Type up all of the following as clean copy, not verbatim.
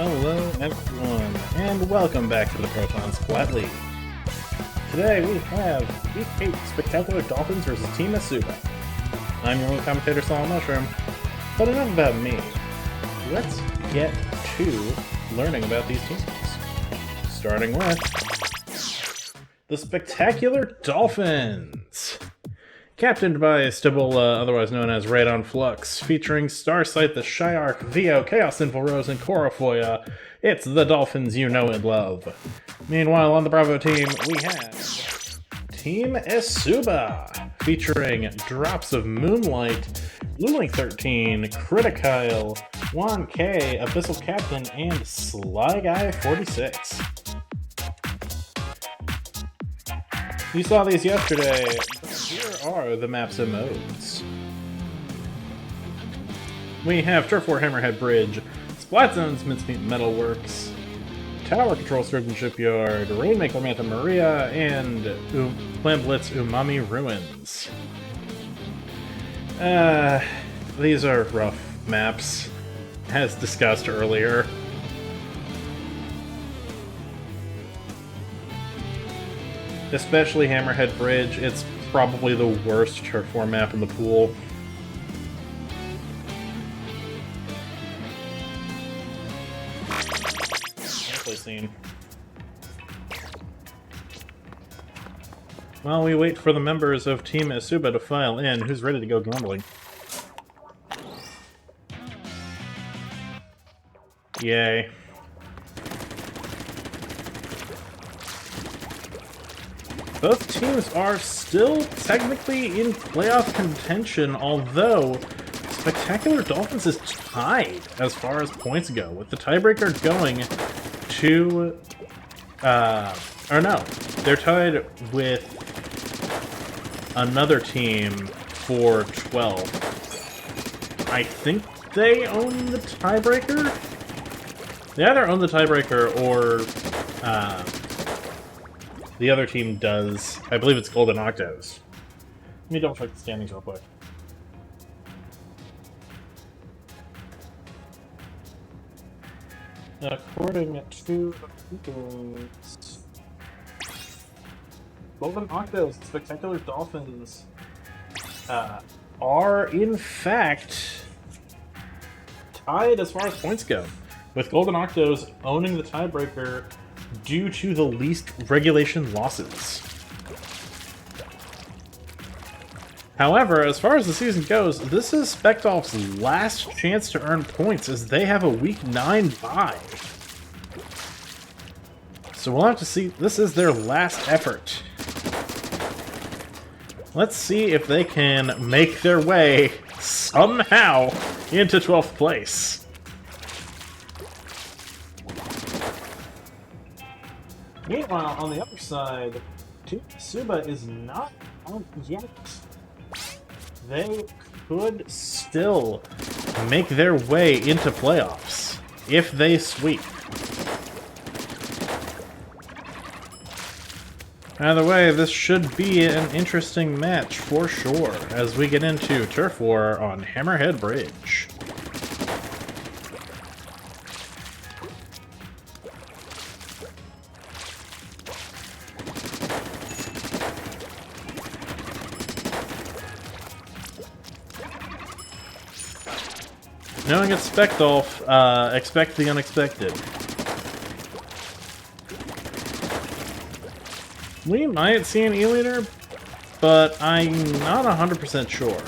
Hello everyone, and welcome back to the Proton Splat League. Today we have Week 8 Spectacular Dolphins versus Team ESUBA. I'm your only commentator, Solid Mushroom, but enough about me. Let's get to learning about these teams. Starting with the Spectacular Dolphins! Captained by Stibola, otherwise known as Red on Flux, featuring Starsight, the Shyark, Vio, Chaos Sinful Rose, and Corofoya, it's the Dolphins you know and love. Meanwhile, on the Bravo team, we have Team ESUBA, featuring Drops of Moonlight, Luling 13, Criticile, Juan K, Abyssal Captain, and Sly Guy 46. You saw these yesterday. Here are the maps and modes. We have Turf War Hammerhead Bridge, Splat Zones Mincemeat Metalworks, Tower Control Sturgeon Shipyard, Rainmaker Manta Maria, and Plan Blitz Umami Ruins. These are rough maps, as discussed earlier. Especially Hammerhead Bridge, it's probably the worst turf war map in the pool. Gameplay scene. While we wait for the members of Team ESUBA to file in, who's ready to go gambling? Yay. Both teams are still technically in playoff contention, although Spectacular Dolphins is tied as far as points go, with the tiebreaker going to... or no, they're tied with another team for 12. I think they own the tiebreaker? They either own the tiebreaker or... the other team does. I believe it's Golden Octos. Let me double check the standings real quick. According to Golden Octos and Spectacular Dolphins are in fact tied as far as points go, with Golden Octos owning the tiebreaker due to the least regulation losses. However, as far as the season goes, this is Specdolf's last chance to earn points as they have a Week 9 bye. So we'll have to see. This is their last effort. Let's see if they can make their way somehow into 12th place. Meanwhile, on the other side, Team ESUBA is not out yet. They could still make their way into playoffs if they sweep. Either way, this should be an interesting match for sure as we get into Turf War on Hammerhead Bridge. Knowing it's Specdolf, expect the unexpected. We might see an E-Leader, but I'm not 100% sure.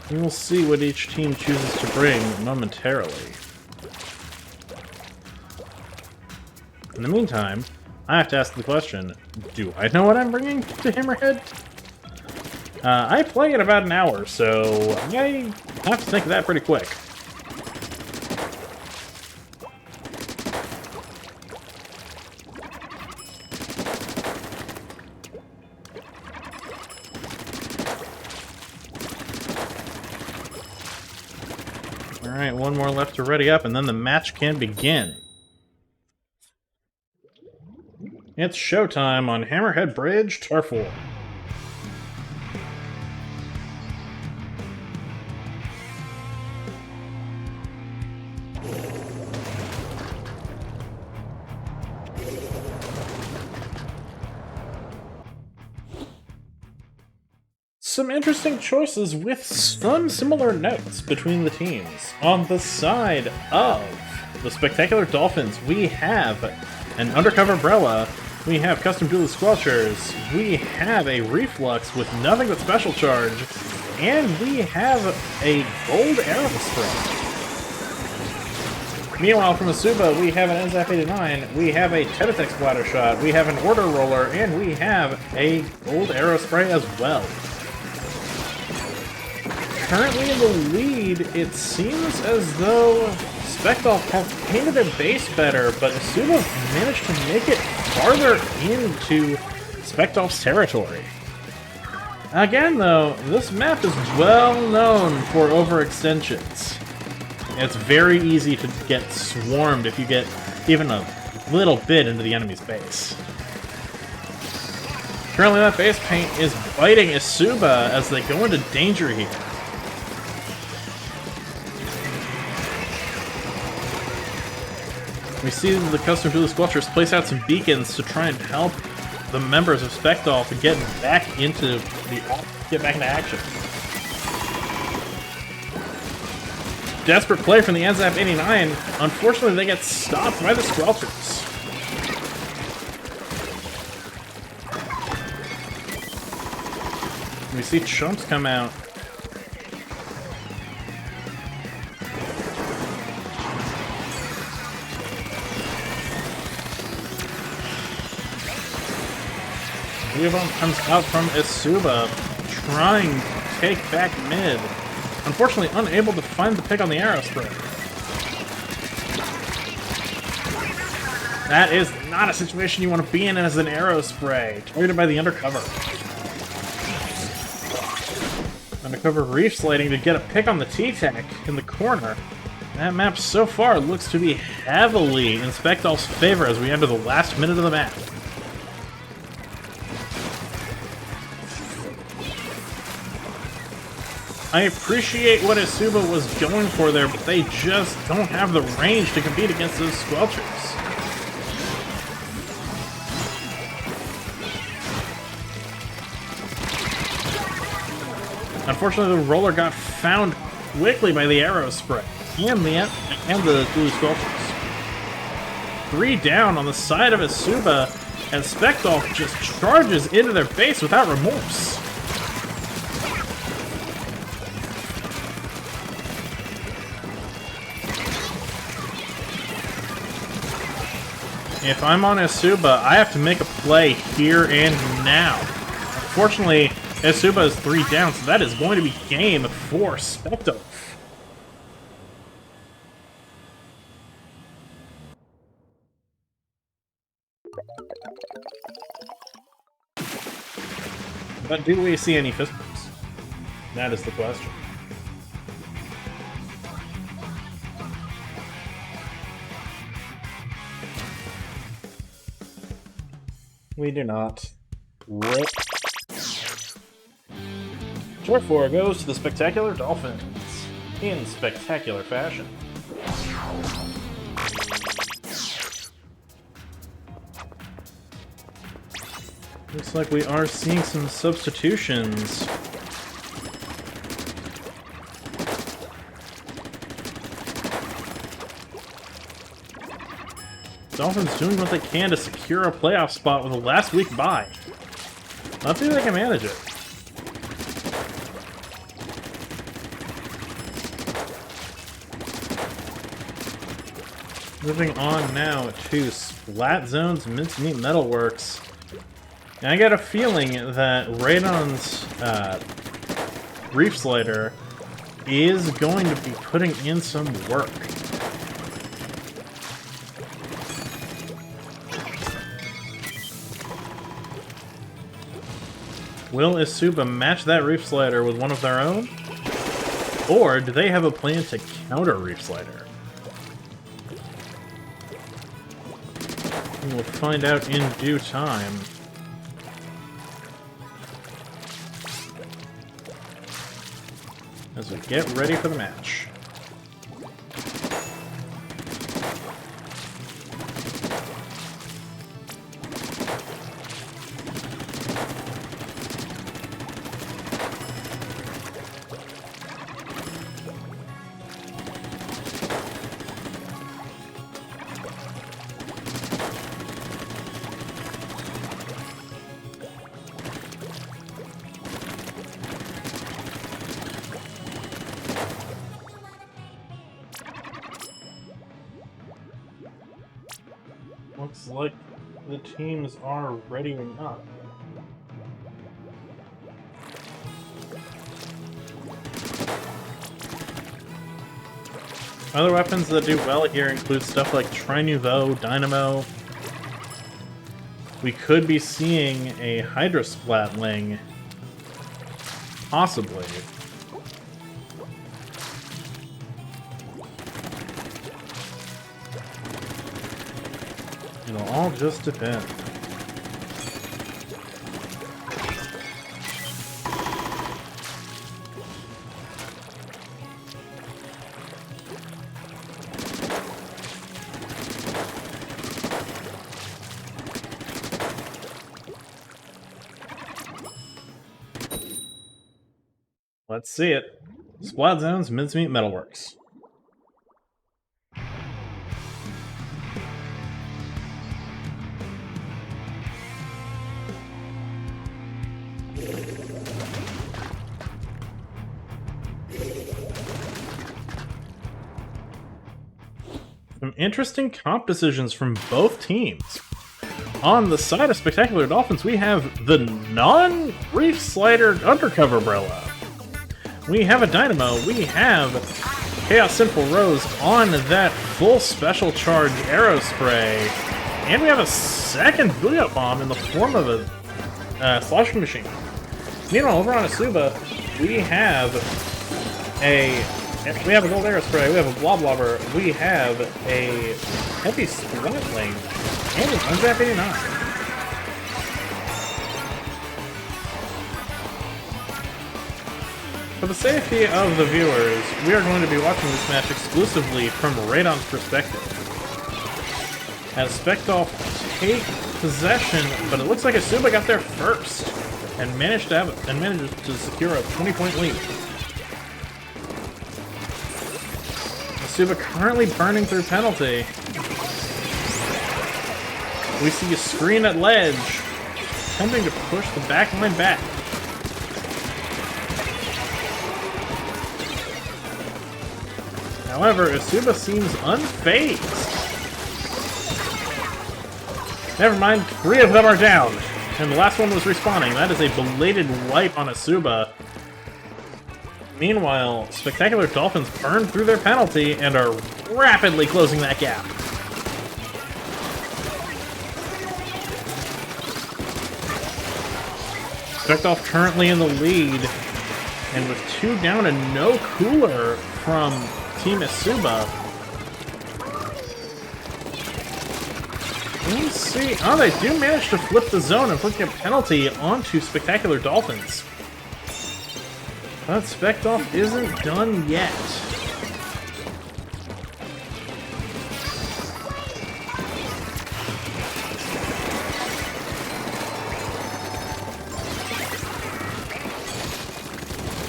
We will see what each team chooses to bring momentarily. In the meantime, I have to ask the question, do I know what I'm bringing to Hammerhead? I play in about an hour, so I have to think of that pretty quick. Alright, one more left to ready up, and then the match can begin. It's showtime on Hammerhead Bridge, Turf War. Some interesting choices with some similar notes between the teams. On the side of the Spectacular Dolphins, we have an Undercover Umbrella, we have Custom Dually Squelchers, we have a Reflux with nothing but Special Charge, and we have a Gold Arrow Spray. Meanwhile, from ESUBA, we have an NZAP 89, we have a Tetatex Splatter Shot, we have an Order Roller, and we have a Gold Arrow Spray as well. Currently in the lead, it seems as though Spectolf have painted their base better, but ESUBA managed to make it farther into Spectolf's territory. Again, though, this map is well known for overextensions. It's very easy to get swarmed if you get even a little bit into the enemy's base. Currently, that base paint is biting ESUBA as they go into danger here. We see the Custom Dually Squelchers place out some beacons to try and help the members of Spectolf get back into action. Desperate play from the NZAP 89. Unfortunately, they get stopped by the Squelchers. We see Chumps come out. Leon comes out from ESUBA, trying to take back mid. Unfortunately, unable to find the pick on the arrow spray. That is not a situation you want to be in as an arrow spray. Targeted by the undercover. Undercover reef sliding to get a pick on the T-Tech in the corner. That map so far looks to be heavily in Spectolf's favor as we enter the last minute of the map. I appreciate what ESUBA was going for there, but they just don't have the range to compete against those Squelchers. Unfortunately, the roller got found quickly by the arrow spray and the Dually Squelchers. 3 down on the side of ESUBA, and Spectolf just charges into their base without remorse. If I'm on ESUBA, I have to make a play here and now. Unfortunately, ESUBA is 3 down, so that is going to be game for Spectolf. But do we see any fist bumps? That is the question. We do not. Rip. Turf 4 goes to the Spectacular Dolphins in spectacular fashion. Looks like we are seeing some substitutions. Dolphins doing what they can to secure a playoff spot with a last week bye. Let's see if they can manage it. Moving on now to Splat Zone's Mincemeat Metalworks. And I get a feeling that Radon's Reef Slider is going to be putting in some work. Will ESUBA match that Reef Slider with one of their own? Or do they have a plan to counter Reef Slider? We'll find out in due time. As we get ready for the match. Looks like the teams are readying up. Other weapons that do well here include stuff like Tri-Nouveau, Dynamo. We could be seeing a Hydra Splatling. Possibly. It'll all just depend. Let's see it. Splat Zone's Mincemeat Metalworks. Some interesting comp decisions from both teams. On the side of Spectacular Dolphins, we have the non-Reef Slider Undercover Umbrella. We have a Dynamo. We have Chaos Sinful Rose on that full special charge arrow spray. And we have a second Booyah Bomb in the form of a Sloshing Machine. Meanwhile, over on ESUBA, we have a Gold Arrow Spray, we have a Bloblobber, we have a Heavy Splatling, and an Unzap 89. For the safety of the viewers, we are going to be watching this match exclusively from Radon's perspective. As Spectolf take possession, but it looks like ESUBA got there first and managed to secure a 20-point lead. ESUBA currently burning through penalty. We see a screen at ledge, attempting to push the back line back. However, ESUBA seems unfazed. Never mind, 3 of them are down, and the last one was respawning. That is a belated wipe on ESUBA. Meanwhile, Spectacular Dolphins burned through their penalty and are rapidly closing that gap. Spectolf currently in the lead, and with 2 down and no cooler from Team ESUBA. Let's see. Oh, they do manage to flip the zone and flip a penalty onto Spectacular Dolphins. But Spectolf isn't done yet.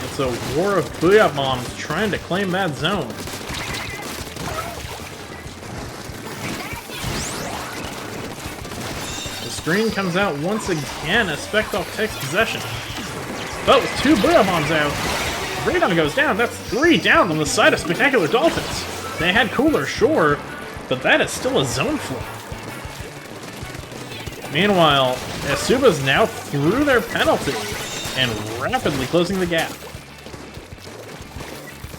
It's a war of Booyah Bombs trying to claim that zone. The screen comes out once again as Spectolf takes possession. But with 2 Booyah Bombs out, Radon goes down. That's 3 down on the side of Spectacular Dolphins. They had cooler, sure, but that is still a zone flip. Meanwhile, ESUBA's now through their penalty and rapidly closing the gap.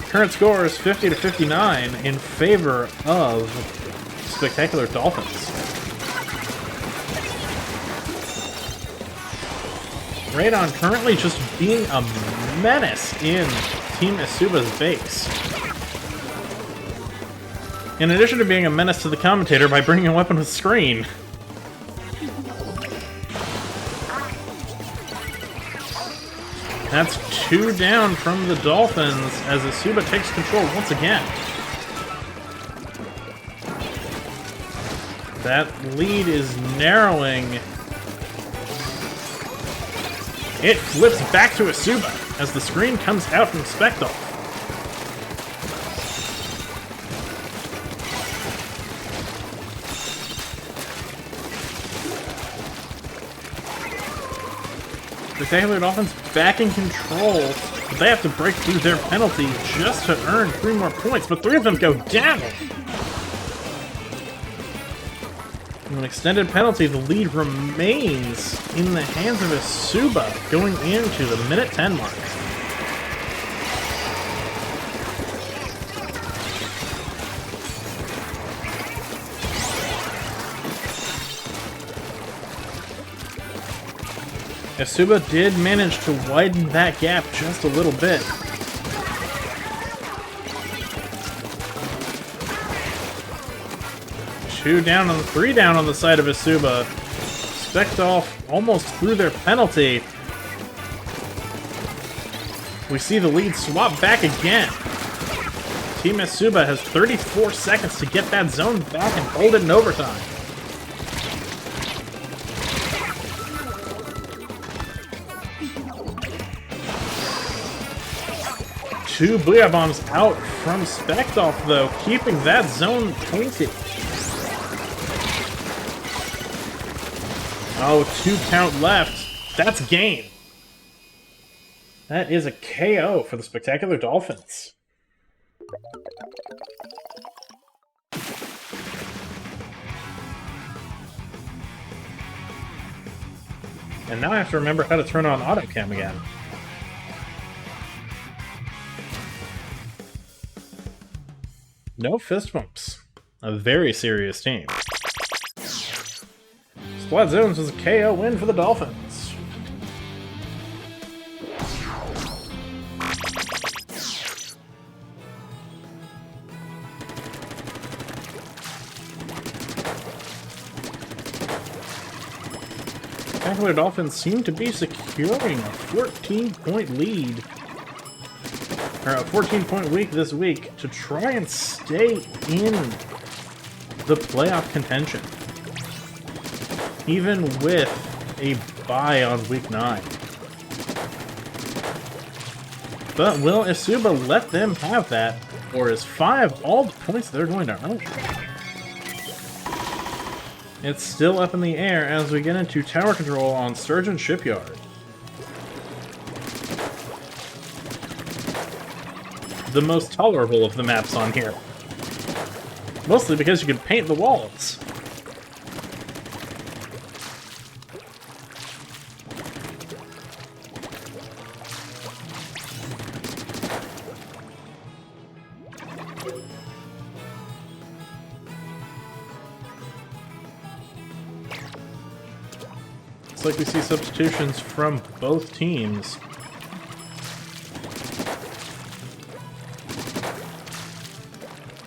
Current score is 50-59 in favor of Spectacular Dolphins. Radon currently just being a menace in Team ESUBA's base. In addition to being a menace to the commentator by bringing a weapon with screen. That's 2 down from the Dolphins as ESUBA takes control once again. That lead is narrowing. It flips back to ESUBA as the screen comes out from Spectral. Spectacular Dolphins back in control, but they have to break through their penalty just to earn 3 more points, but 3 of them go down! With an extended penalty, the lead remains in the hands of ESUBA going into the minute 10 mark. ESUBA did manage to widen that gap just a little bit. Three down on the side of ESUBA. Spectolf almost threw their penalty. We see the lead swap back again. Team ESUBA has 34 seconds to get that zone back and hold it in overtime. Two Booyah Bombs out from Spectolf, though, keeping that zone tainted. Oh, 2 count left. That's game. That is a KO for the Spectacular Dolphins. And now I have to remember how to turn on AutoCam again. No fist bumps. A very serious team. Splat Zones was a KO win for the Dolphins. Spectacular Dolphins seem to be securing a 14-point lead. Or a 14-point week this week to try and stay in the playoff contention. Even with a bye on week 9. But will ESUBA let them have that? Or is 5 all the points they're going to earn? It's still up in the air as we get into tower control on Sturgeon Shipyard. The most tolerable of the maps on here. Mostly because you can paint the walls. It's like we see substitutions from both teams.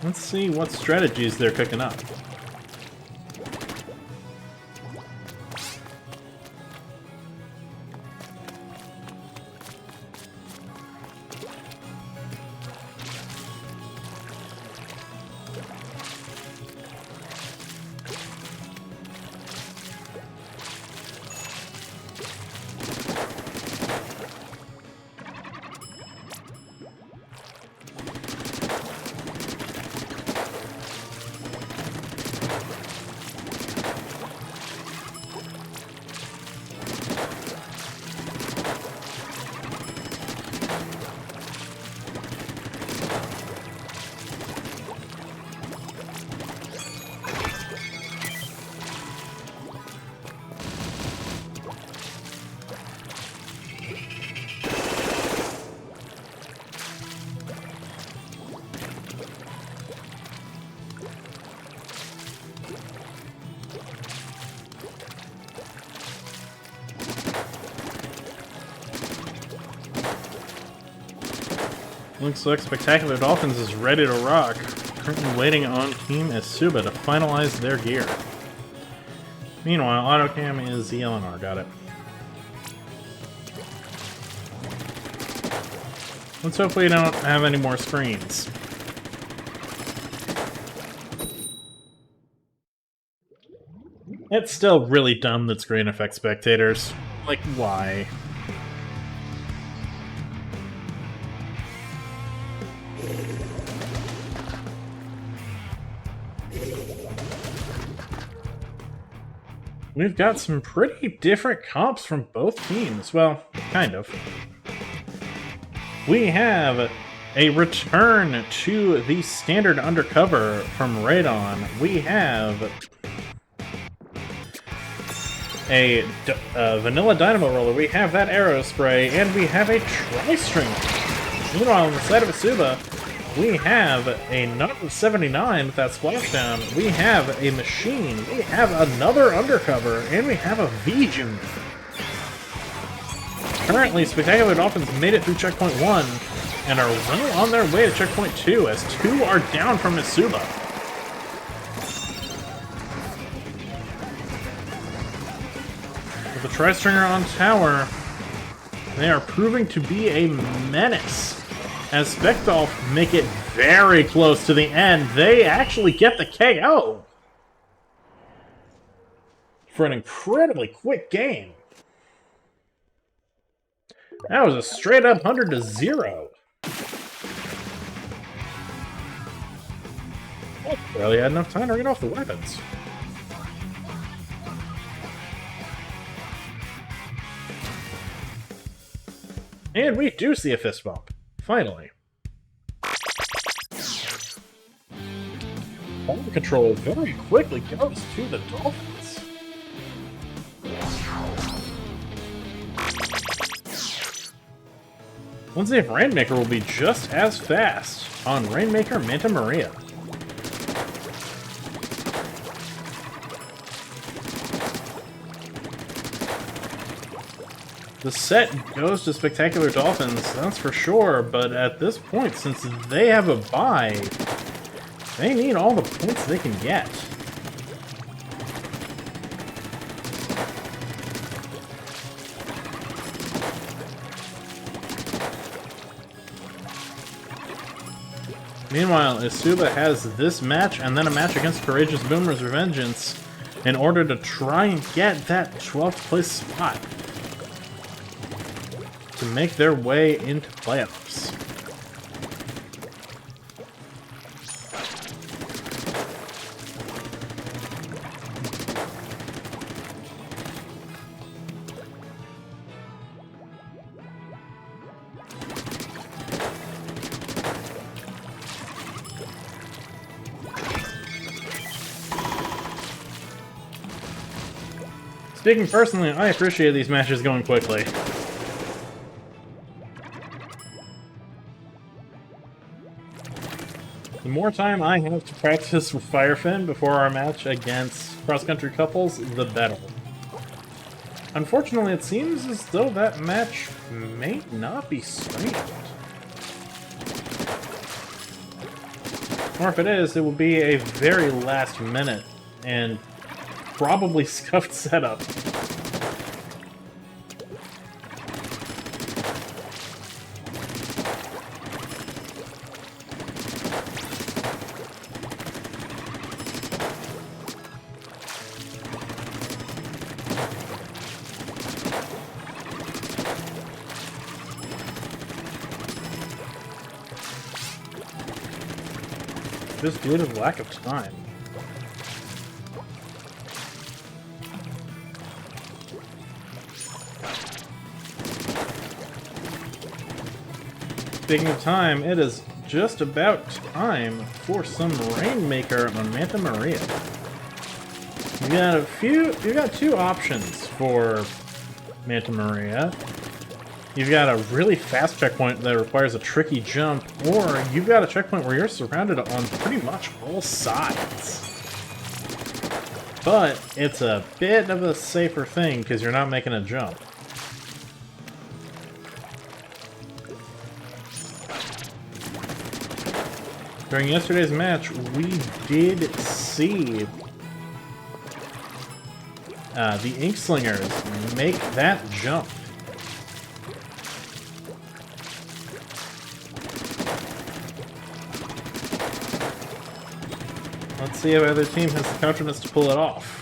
Let's see what strategies they're cooking up. Looks like Spectacular Dolphins is ready to rock. Currently waiting on Team ESUBA to finalize their gear. Meanwhile, AutoCam is the LNR. Got it. Let's hope we don't have any more screens. It's still really dumb that screen affects spectators. Like, why? We've got some pretty different comps from both teams. Well, kind of. We have a return to the standard undercover from Radon. We have a vanilla dynamo roller. We have that arrow spray, and we have a tri-stringer. Meanwhile, on the side of ESUBA, we have a Nut 79 with that splashdown. We have a machine. We have another undercover, and we have a V-Junior. Currently, Spectacular Dolphins made it through checkpoint 1 and are well on their way to checkpoint 2, as 2 are down from ESUBA. With the tri-stringer on tower, they are proving to be a menace. As Specdolf make it very close to the end, they actually get the KO for an incredibly quick game. That was a straight-up 100-0. Oh, barely had enough time to get off the weapons. And we do see a fist bump. Finally. Ball control very quickly goes to the Dolphins. Let's see if Rainmaker will be just as fast on Rainmaker Manta Maria. The set goes to Spectacular Dolphins, that's for sure, but at this point, since they have a bye, they need all the points they can get. Meanwhile, ESUBA has this match and then a match against Courageous Boomer's Revengeance in order to try and get that 12th place spot to make their way into playoffs. Speaking personally, I appreciate these matches going quickly. The more time I have to practice with Firefin before our match against cross-country couples, the better. Unfortunately, it seems as though that match may not be streamed. Or if it is, it will be a very last minute and probably scuffed setup. Just due to the lack of time. Speaking of time, it is just about time for some Rainmaker on Manta Maria. You've got two options for Manta Maria. You've got a really fast checkpoint that requires a tricky jump, or you've got a checkpoint where you're surrounded on pretty much all sides. But it's a bit of a safer thing because you're not making a jump. During yesterday's match, we did see the Inkslingers make that jump. see if either team has the confidence to pull it off.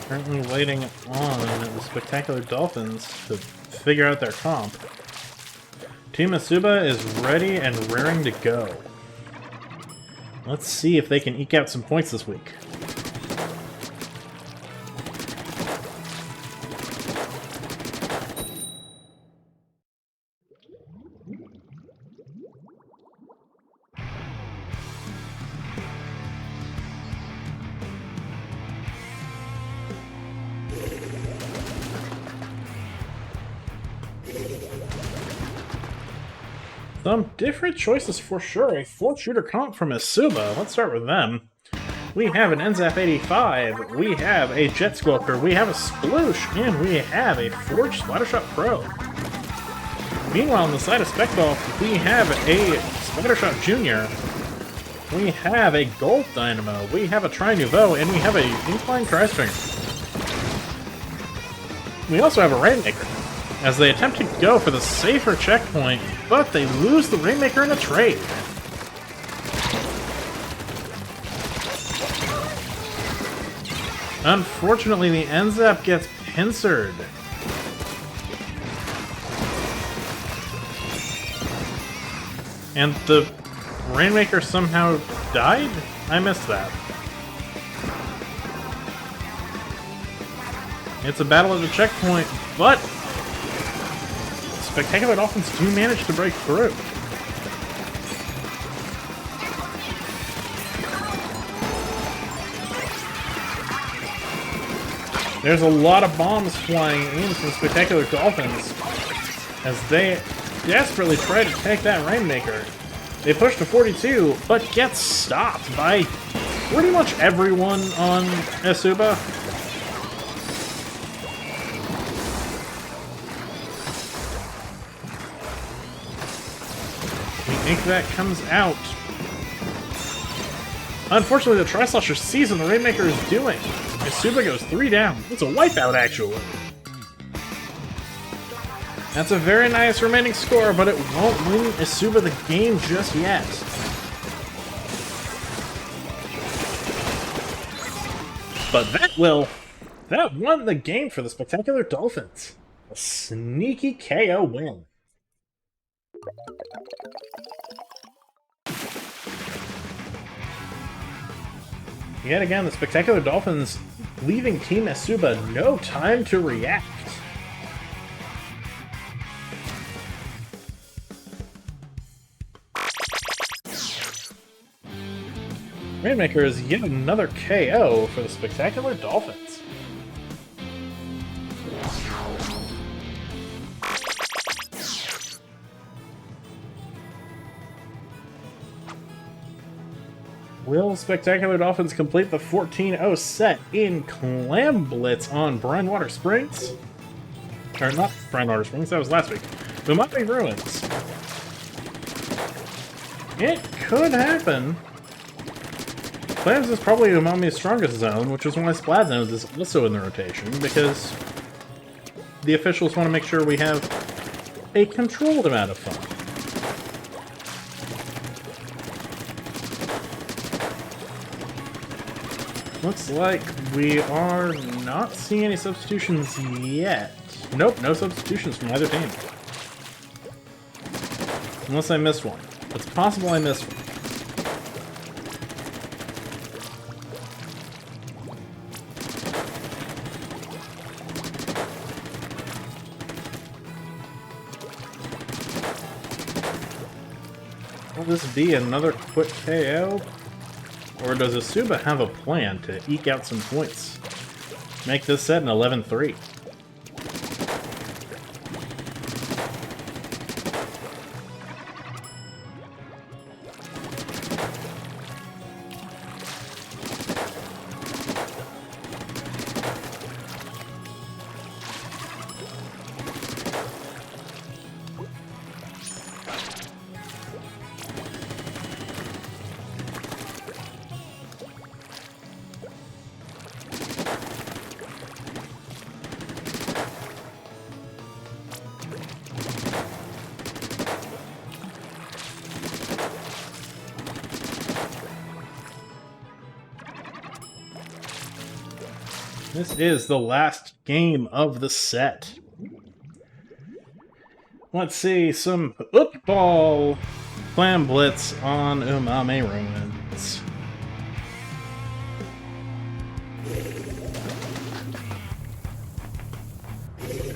Currently waiting on the Spectacular Dolphins to figure out their comp. Team ESUBA is ready and raring to go. Let's see if they can eke out some points this week. Some different choices for sure. A 4-shooter comp from ESUBA. Let's start with them. We have an NZAP 85, we have a Jet Sculptor, we have a Sploosh, and we have a Forged Splattershot Pro. Meanwhile, on the side of Spectolf, we have a Splattershot Junior, we have a Gold Dynamo, we have a Tri-Nouveau, and we have a Incline Tri-Stringer. We also have a Rainmaker, as they attempt to go for the safer checkpoint, but they lose the Rainmaker in a trade. Unfortunately, the NZAP gets pincered. And the Rainmaker somehow died? I missed that. It's a battle at the checkpoint, but Spectacular Dolphins do manage to break through. There's a lot of bombs flying in from Spectacular Dolphins as they desperately try to take that Rainmaker. They push to 42, but get stopped by pretty much everyone on ESUBA. The ink that comes out. Unfortunately, the Tri-Slosher sees what the Rainmaker is doing. ESUBA goes 3 down. It's a wipeout, actually. That's a very nice remaining score, but it won't win ESUBA the game just yet. But that won the game for the Spectacular Dolphins. A sneaky KO win. Yet again, the Spectacular Dolphins leaving Team ESUBA no time to react. Rainmaker is yet another KO for the Spectacular Dolphins. Will Spectacular Dolphins complete the 14-0 set in Clam Blitz on Brinewater Springs? Or not Brinewater Springs, that was last week. Umami Ruins. It could happen. Clams is probably Umami's strongest zone, which is why Splat Zone is also in the rotation, because the officials want to make sure we have a controlled amount of fun. Looks like we are not seeing any substitutions yet. Nope, no substitutions from either team. Unless I missed one. It's possible I missed one. Will this be another quick KO? Or does ESUBA have a plan to eke out some points? Make this set an 11-3. This is the last game of the set. Let's see, some football clam blitz on Umame Ruins.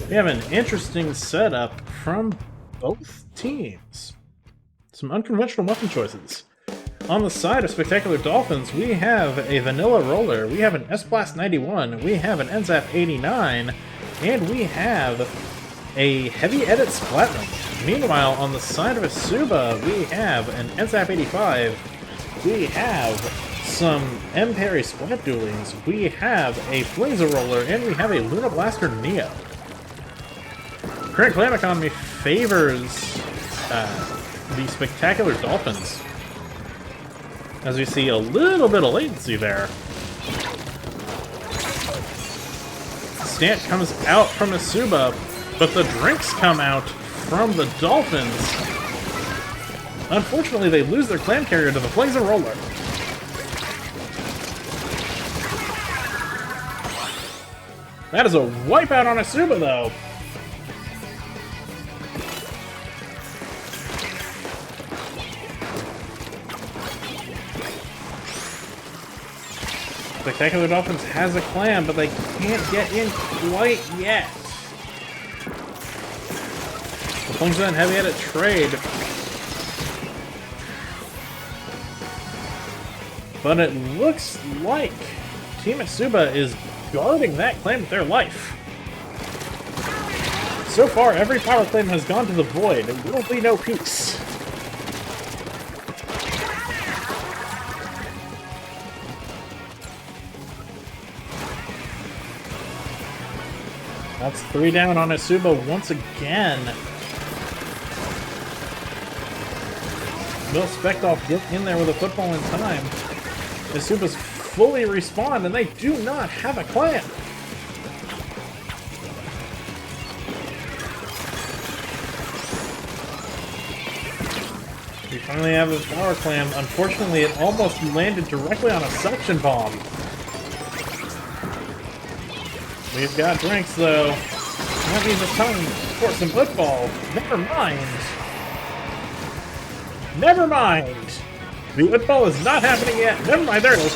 We have an interesting setup from both teams. Some unconventional weapon choices. On the side of Spectacular Dolphins, we have a Vanilla Roller, we have an S-Blast 91, we have an NZAP 89, and we have a Heavy Edit Splat. Meanwhile, on the side of ESUBA, we have an NZAP 85, we have some M. Perry Splat Duelings, we have a Flingza Roller, and we have a Luna Blaster Neo. Current clan economy favors the Spectacular Dolphins, as we see a little bit of latency there. Stant comes out from ESUBA, but the drinks come out from the Dolphins. Unfortunately, they lose their clan carrier to the Flingza Roller. That is a wipeout on ESUBA, though. Spectacular Dolphins has a clan, but they can't get in quite yet. The Flingza and Heavy Edit trade. But it looks like Team ESUBA is guarding that clan with their life. So far, every power claim has gone to the void. There will be no peace. That's 3 down on ESUBA once again. Will Spectolf get in there with a football in time? ESUBA's fully respawned, and they do not have a clan. We finally have a power clam. Unfortunately, it almost landed directly on a suction bomb. We've got drinks, though. That means it's time for some football. Never mind. Never mind. The football is not happening yet. Never mind, there it is.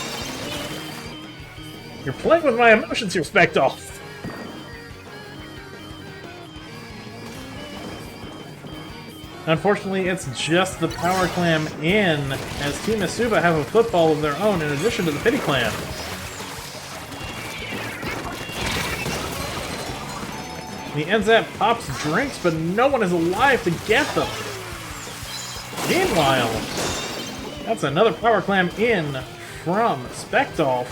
You're playing with my emotions here, Spectolf. Unfortunately, it's just the power clam in, as Team ESUBA have a football of their own in addition to the pity clam. The NZAP pops drinks, but no one is alive to get them. Meanwhile, that's another power clam in from Spectolf.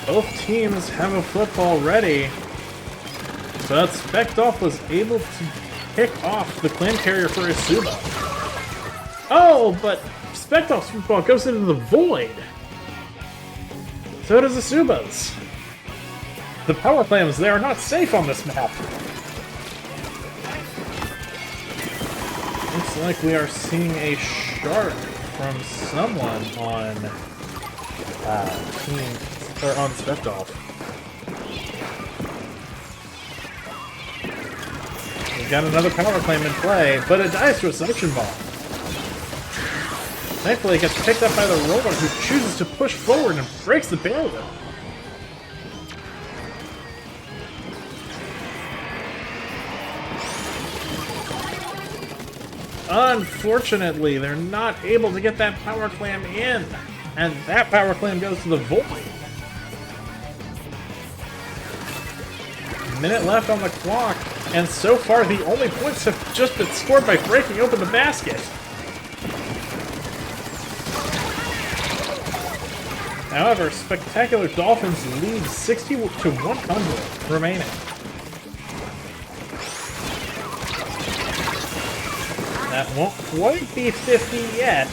Both teams have a football ready, but Spectolf was able to pick off the clan carrier for ESUBA. Oh, but Spectolf's football goes into the void. So does ESUBA's. The power clams, they are not safe on this map. Looks like we are seeing a shark from someone on on Spectolf. We've got another power clam in play, but it dies to a suction bomb. Thankfully, it gets picked up by the roller, who chooses to push forward and breaks the barrier. Unfortunately, they're not able to get that power clam in, and that power clam goes to the void. A minute left on the clock, and so far the only points have just been scored by breaking open the basket. However, Spectacular Dolphins lead 60 to 100 remaining. That won't quite be 50 yet.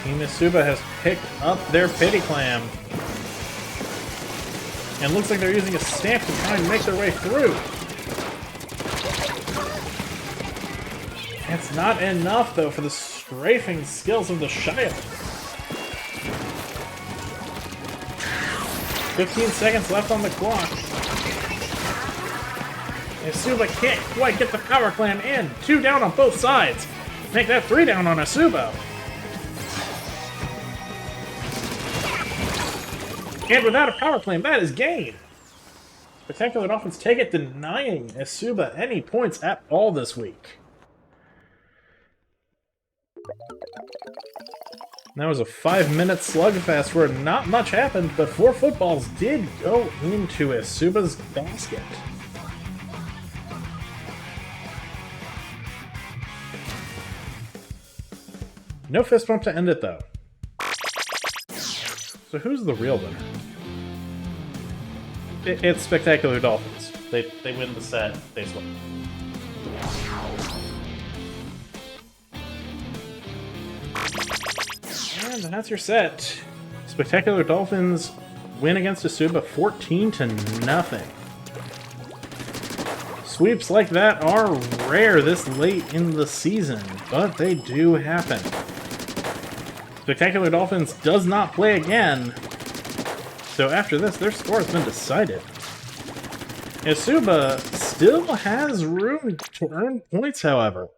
Team ESUBA has picked up their pity clam. And looks like they're using a stamp to try and make their way through. It's not enough, though, for the strafing skills of the child. 15 seconds left on the clock. ESUBA can't quite get the power clam in. 2 down on both sides. Make that 3 down on ESUBA. And without a power clam, that is gain. Spectacular Dolphins take it, denying ESUBA any points at all this week. That was a 5-minute slugfest where not much happened, but 4 footballs did go into ESUBA's basket. No fist bump to end it, though. So who's the real winner? It's Spectacular Dolphins. They win the set. They sweep. And that's your set. Spectacular Dolphins win against ESUBA 14-0. Sweeps like that are rare this late in the season, but they do happen. Spectacular Dolphins does not play again, so after this, their score has been decided. ESUBA still has room to earn points, however,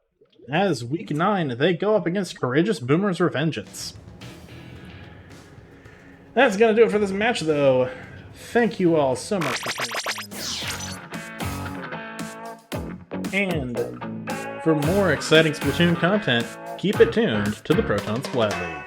as Week 9, they go up against Courageous Boomer's Revengeance. That's going to do it for this match, though. Thank you all so much for tuning in. And for more exciting Splatoon content, keep it tuned to the Proton Splat League.